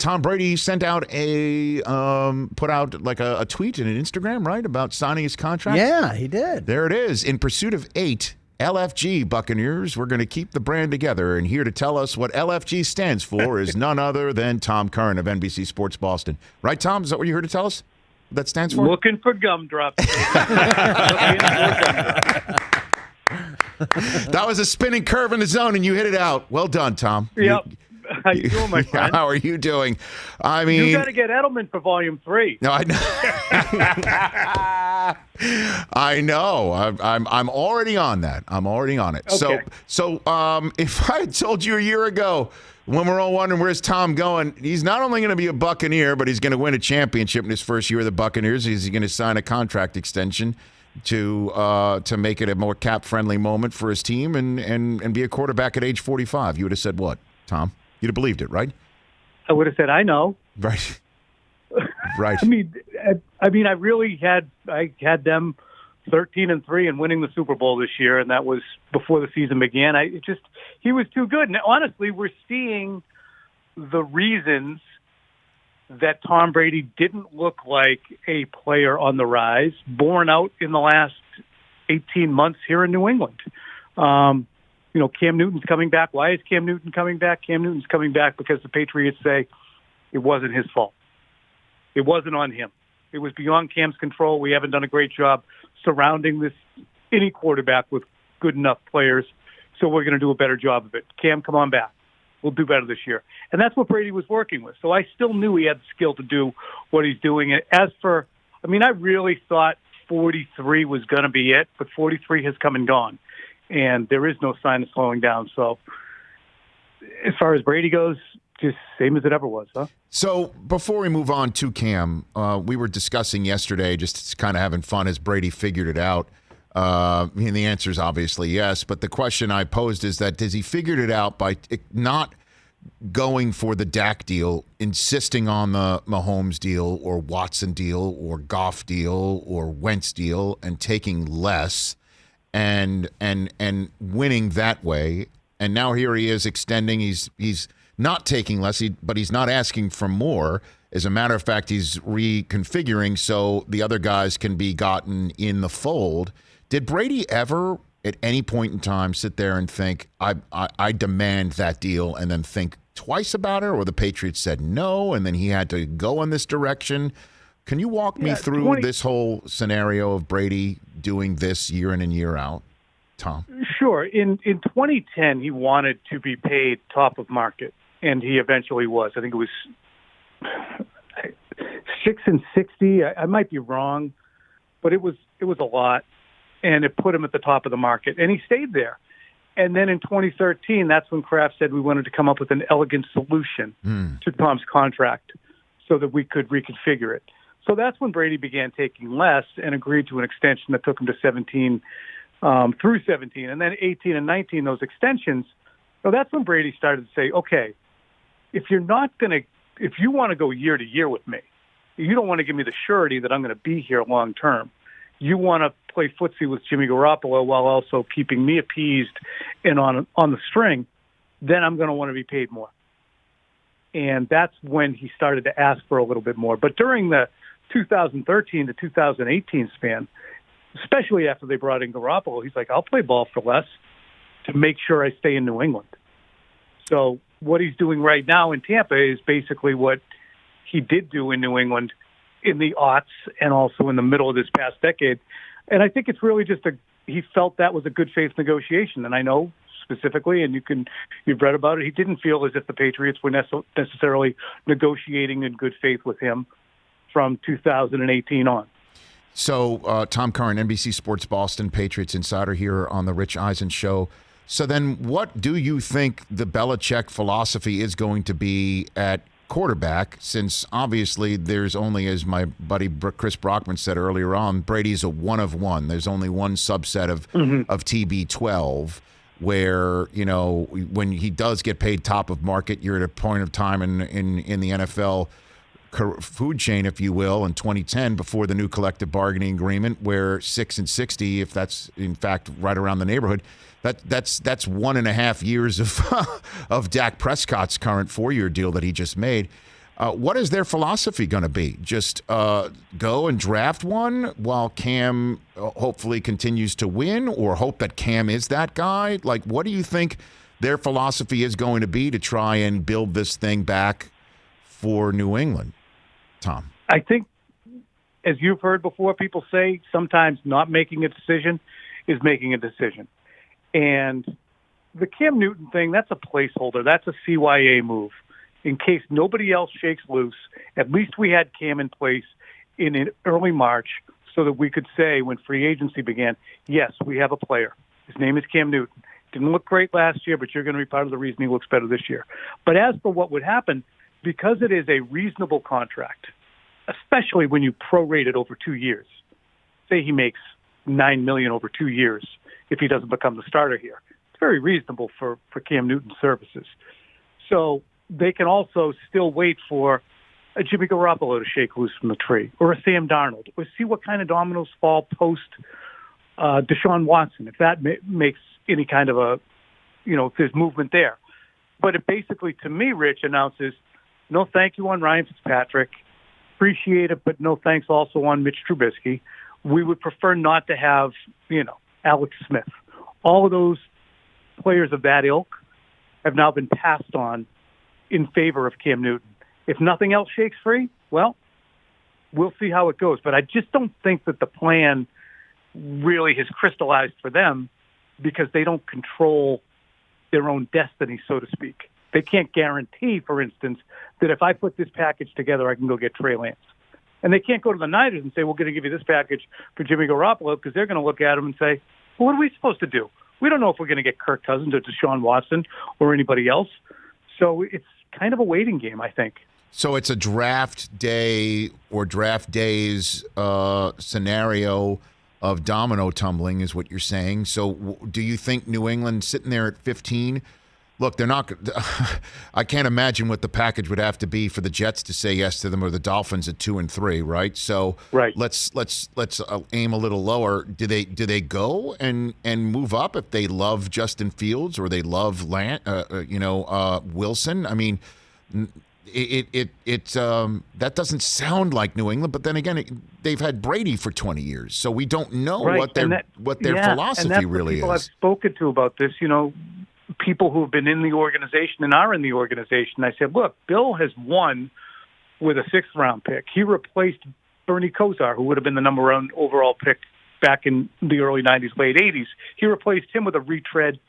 Tom Brady sent out put out like a tweet and an Instagram, right, about signing his contract? Yeah, he did. There it is. In pursuit of 8 LFG Buccaneers, we're going to keep the brand together. And here to tell us what LFG stands for is none other than Tom Curran of NBC Sports Boston. Right, Tom? Is that what you're here to tell us? What that stands for? Looking for gumdrops. That was a spinning curve in the zone, and you hit it out. Well done, Tom. Yep. How you doing, my friend? How are you doing? I mean, you got to get Edelman for Volume 3. No, I know. I know. I'm already on that. I'm already on it. Okay. So if I had told you a year ago, when we're all wondering where's Tom going, he's not only going to be a Buccaneer, but he's going to win a championship in his first year of the Buccaneers. He's going to sign a contract extension to make it a more cap-friendly moment for his team and be a quarterback at age 45. You would have said what, Tom? You'd have believed it, right? I would have said, I know. Right. Right. I mean, I really had them 13-3 and winning the Super Bowl this year, and that was before the season began. He was too good. And honestly, we're seeing the reasons that Tom Brady didn't look like a player on the rise, born out in the last 18 months here in New England. Cam Newton's coming back. Why is Cam Newton coming back? Cam Newton's coming back because the Patriots say it wasn't his fault. It wasn't on him. It was beyond Cam's control. We haven't done a great job surrounding any quarterback with good enough players, so we're going to do a better job of it. Cam, come on back. We'll do better this year. And that's what Brady was working with. So I still knew he had the skill to do what he's doing. I really thought 43 was going to be it, but 43 has come and gone. And there is no sign of slowing down. So as far as Brady goes, just same as it ever was, huh? So before we move on to Cam, we were discussing yesterday, just kind of having fun, has Brady figured it out? And the answer is obviously yes. But the question I posed is that has he figured it out by not going for the Dak deal, insisting on the Mahomes deal or Watson deal or Goff deal or Wentz deal and taking less and winning that way? And now here he is extending. He's not taking less, but he's not asking for more. As a matter of fact, he's reconfiguring so the other guys can be gotten in the fold. Did Brady ever, at any point in time, sit there and think, I demand that deal, and then think twice about it? Or the Patriots said no, and then he had to go in this direction? Can you walk me through this whole scenario of Brady doing this year in and year out, Tom? Sure. In 2010, he wanted to be paid top of market, and he eventually was. I think it was 6-60. I might be wrong, but it was a lot, and it put him at the top of the market, and he stayed there. And then in 2013, that's when Kraft said we wanted to come up with an elegant solution to Tom's contract so that we could reconfigure it. So that's when Brady began taking less and agreed to an extension that took him to 17 through 17. And then 18 and 19, those extensions, so that's when Brady started to say, okay, if you want to go year to year with me, you don't want to give me the surety that I'm going to be here long term. You want to play footsie with Jimmy Garoppolo while also keeping me appeased and on the string, then I'm going to want to be paid more. And that's when he started to ask for a little bit more. But during the 2013 to 2018 span, especially after they brought in Garoppolo, he's like, I'll play ball for less to make sure I stay in New England. So what he's doing right now in Tampa is basically what he did do in New England in the aughts and also in the middle of this past decade. And I think it's really just he felt that was a good faith negotiation. And I know specifically, and you've read about it, he didn't feel as if the Patriots were necessarily negotiating in good faith with him from 2018 on. So Tom Curran, NBC Sports Boston, Patriots insider here on the Rich Eisen Show. So then what do you think the Belichick philosophy is going to be at quarterback, since obviously there's only, as my buddy Chris Brockman said earlier on, Brady's a one of one. There's only one subset of TB12 where, when he does get paid top of market, you're at a point of time in the NFL food chain, if you will, in 2010 before the new collective bargaining agreement, where 6 and 60, if that's in fact right around the neighborhood, that's 1.5 years of Dak Prescott's current 4-year deal that he just made. What is their philosophy going to be? Just go and draft one while Cam hopefully continues to win, or hope that Cam is that guy? Like, what do you think their philosophy is going to be to try and build this thing back for New England, Tom? I think, as you've heard before, people say sometimes not making a decision is making a decision. And the Cam Newton thing, that's a placeholder. That's a CYA move. In case nobody else shakes loose, at least we had Cam in place in early March so that we could say when free agency began, yes, we have a player. His name is Cam Newton. Didn't look great last year, but you're going to be part of the reason he looks better this year. But as for what would happen, because it is a reasonable contract, especially when you prorate it over 2 years, say he makes $9 million over 2 years if he doesn't become the starter here. It's very reasonable for Cam Newton's services. So they can also still wait for a Jimmy Garoppolo to shake loose from the tree, or a Sam Darnold, or see what kind of dominoes fall post Deshaun Watson, if that makes any kind of a, if there's movement there. But it basically, to me, Rich, announces no thank you on Ryan Fitzpatrick. Appreciate it, but no thanks also on Mitch Trubisky. We would prefer not to have, Alex Smith. All of those players of that ilk have now been passed on in favor of Cam Newton. If nothing else shakes free, well, we'll see how it goes. But I just don't think that the plan really has crystallized for them, because they don't control their own destiny, so to speak. They can't guarantee, for instance, that if I put this package together, I can go get Trey Lance. And they can't go to the Niners and say, we're going to give you this package for Jimmy Garoppolo, because they're going to look at him and say, well, what are we supposed to do? We don't know if we're going to get Kirk Cousins or Deshaun Watson or anybody else. So it's kind of a waiting game, I think. So it's a draft day or draft days scenario of domino tumbling is what you're saying. So do you think New England sitting there at 15? Look, they're not. I can't imagine what the package would have to be for the Jets to say yes to them, or the Dolphins at 2 and 3, right? So right. Let's aim a little lower. Do they go and move up if they love Justin Fields or they love Wilson? I mean, that doesn't sound like New England. But then again, they've had Brady for 20 years, so we don't know what their philosophy really is. People I've spoken to about this, people who have been in the organization and are in the organization. I said, look, Bill has won with a 6th-round pick. He replaced Bernie Kosar, who would have been the number 1 overall pick back in the early 90s, late 80s. He replaced him with a retread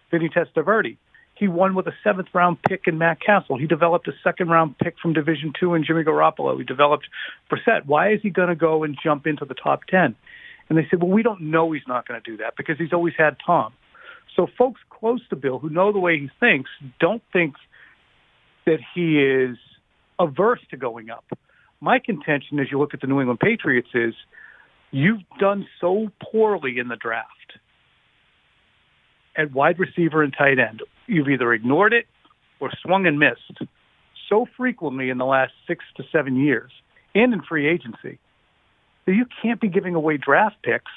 Vinny Testaverde. He won with a 7th-round pick in Matt Castle. He developed a 2nd-round pick from Division II in Jimmy Garoppolo. He developed Brissett. Why is he going to go and jump into the top 10? And they said, well, we don't know he's not going to do that because he's always had Tom. So folks close to Bill, who know the way he thinks, don't think that he is averse to going up. My contention, as you look at the New England Patriots, is you've done so poorly in the draft at wide receiver and tight end. You've either ignored it or swung and missed so frequently in the last 6 to 7 years and in free agency that you can't be giving away draft picks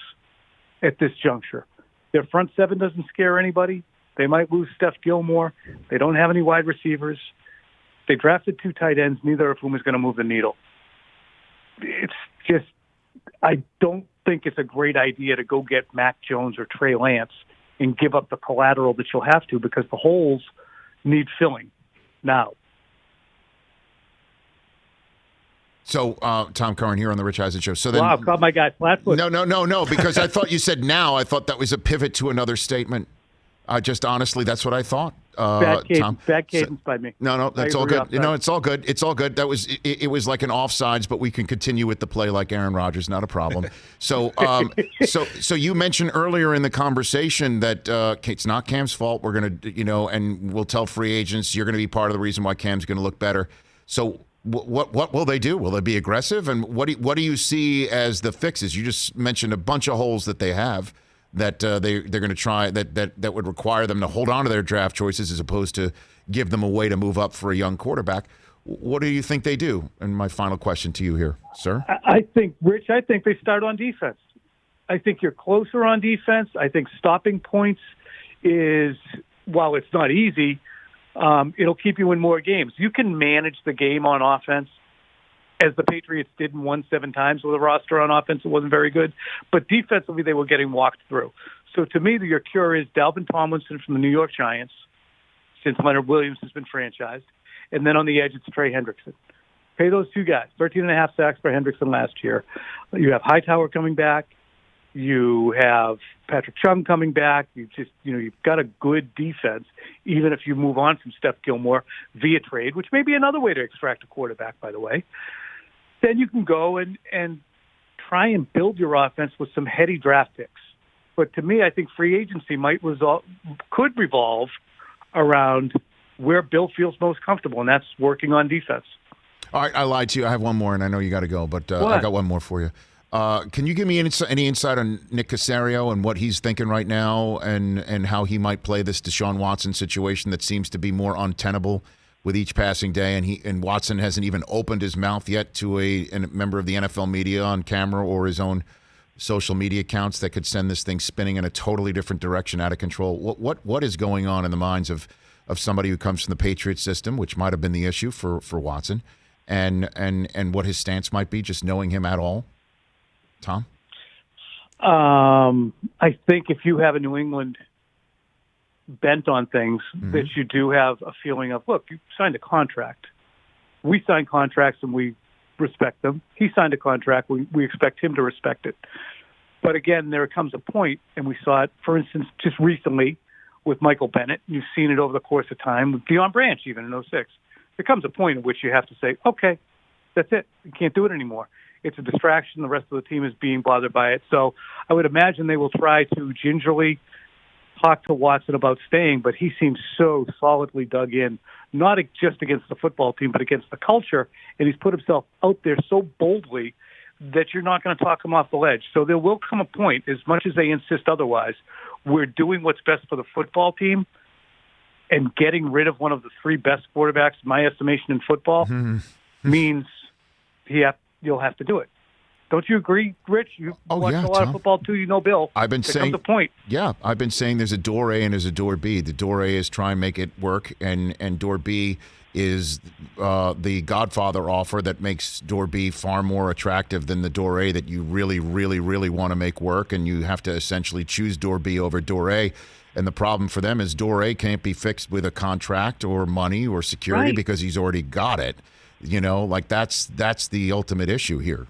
at this juncture. Their front 7 doesn't scare anybody. They might lose Steph Gilmore. They don't have any wide receivers. They drafted 2 tight ends, neither of whom is going to move the needle. It's just, I don't think it's a great idea to go get Mac Jones or Trey Lance and give up the collateral that you'll have to, because the holes need filling now. So, Tom Curran here on the Rich Eisen Show. So then, wow, caught my guy flat-footed. No, because I thought you said now. I thought that was a pivot to another statement. Just honestly, that's what I thought. Tom. Bad cadence by me. No, that's all good. It's all good. It's all good. That was it was like an offsides, but we can continue with the play like Aaron Rodgers, not a problem. So, so you mentioned earlier in the conversation that it's not Cam's fault. We're gonna, and we'll tell free agents you're going to be part of the reason why Cam's going to look better. So, what will they do? Will they be aggressive? And what do you see as the fixes? You just mentioned a bunch of holes that they have that they're going to try that would require them to hold on to their draft choices as opposed to give them a way to move up for a young quarterback. What do you think they do? And my final question to you here, sir. I think they start on defense. I think you're closer on defense. I think stopping points is, while it's not easy, It'll keep you in more games. You can manage the game on offense, as the Patriots did and won 7 times with a roster on offense. It wasn't very good. But defensively, they were getting walked through. So to me, your cure is Dalvin Tomlinson from the New York Giants, since Leonard Williams has been franchised. And then on the edge, it's Trey Hendrickson. Pay those 2 guys. 13.5 sacks for Hendrickson last year. You have Hightower coming back. You have Patrick Chung coming back. You've got a good defense, even if you move on from Steph Gilmore via trade, which may be another way to extract a quarterback, by the way. Then you can go and try and build your offense with some heady draft picks. But to me, I think free agency could revolve around where Bill feels most comfortable, and that's working on defense. All right, I lied to you. I have one more, and I know you got to go, but I got one more for you. Can you give me any insight on Nick Caserio and what he's thinking right now, and how he might play this Deshaun Watson situation that seems to be more untenable with each passing day, and Watson hasn't even opened his mouth yet to a member of the NFL media on camera or his own social media accounts that could send this thing spinning in a totally different direction, out of control. What is going on in the minds of somebody who comes from the Patriot system, which might have been the issue for Watson, and what his stance might be, just knowing him at all? Tom? I think if you have a New England bent on things, that you do have a feeling of, look, you signed a contract. We sign contracts and we respect them. He signed a contract. We expect him to respect it. But again, there comes a point, and we saw it, for instance, just recently with Michael Bennett. You've seen it over the course of time with Deion Branch, even in 2006. There comes a point in which you have to say, okay, that's it. You can't do it anymore. It's a distraction. The rest of the team is being bothered by it. So I would imagine they will try to gingerly talk to Watson about staying, but he seems so solidly dug in, not just against the football team, but against the culture, and he's put himself out there so boldly that you're not going to talk him off the ledge. So there will come a point, as much as they insist otherwise, we're doing what's best for the football team, and getting rid of one of the 3 best quarterbacks, in my estimation, in football, means you'll have to do it. Don't you agree, Rich? You watch a lot of football too. You know, Bill. I've been saying the point. Yeah, I've been saying there's a door A and there's a door B. The door A is try and make it work, and door B is the Godfather offer that makes door B far more attractive than the door A that you really, really, really want to make work, and you have to essentially choose door B over door A. And the problem for them is door A can't be fixed with a contract or money or security because he's already got it. That's the ultimate issue here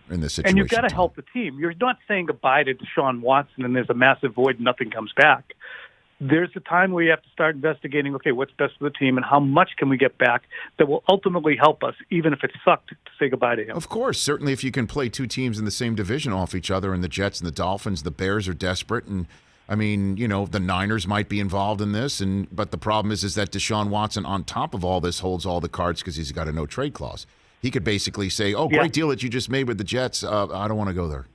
in this situation. And you've got to help the team. You're not saying goodbye to Deshaun Watson and there's a massive void and nothing comes back. There's a time where you have to start investigating, okay, what's best for the team and how much can we get back that will ultimately help us, even if it sucked to say goodbye to him. Of course. Certainly if you can play 2 teams in the same division off each other, and the Jets and the Dolphins, the Bears are desperate, and I mean, the Niners might be involved in this, but the problem is that Deshaun Watson, on top of all this, holds all the cards because he's got a no-trade clause. He could basically say, great deal that you just made with the Jets. I don't want to go there.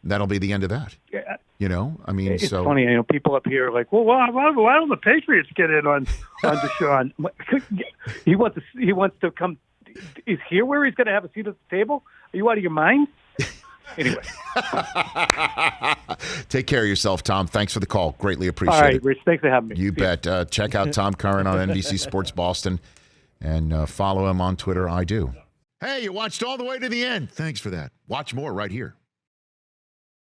That'll be the end of that. Yeah. It's funny. People up here are like, well, why don't the Patriots get in on Deshaun? He wants to come. Is here where he's going to have a seat at the table? Are you out of your mind? Anyway. Take care of yourself, Tom. Thanks for the call. Greatly appreciate it. All right, Rich. Thanks for having me. You bet. Check out Tom Curran on NBC Sports Boston and follow him on Twitter. I do. Hey, you watched all the way to the end. Thanks for that. Watch more right here.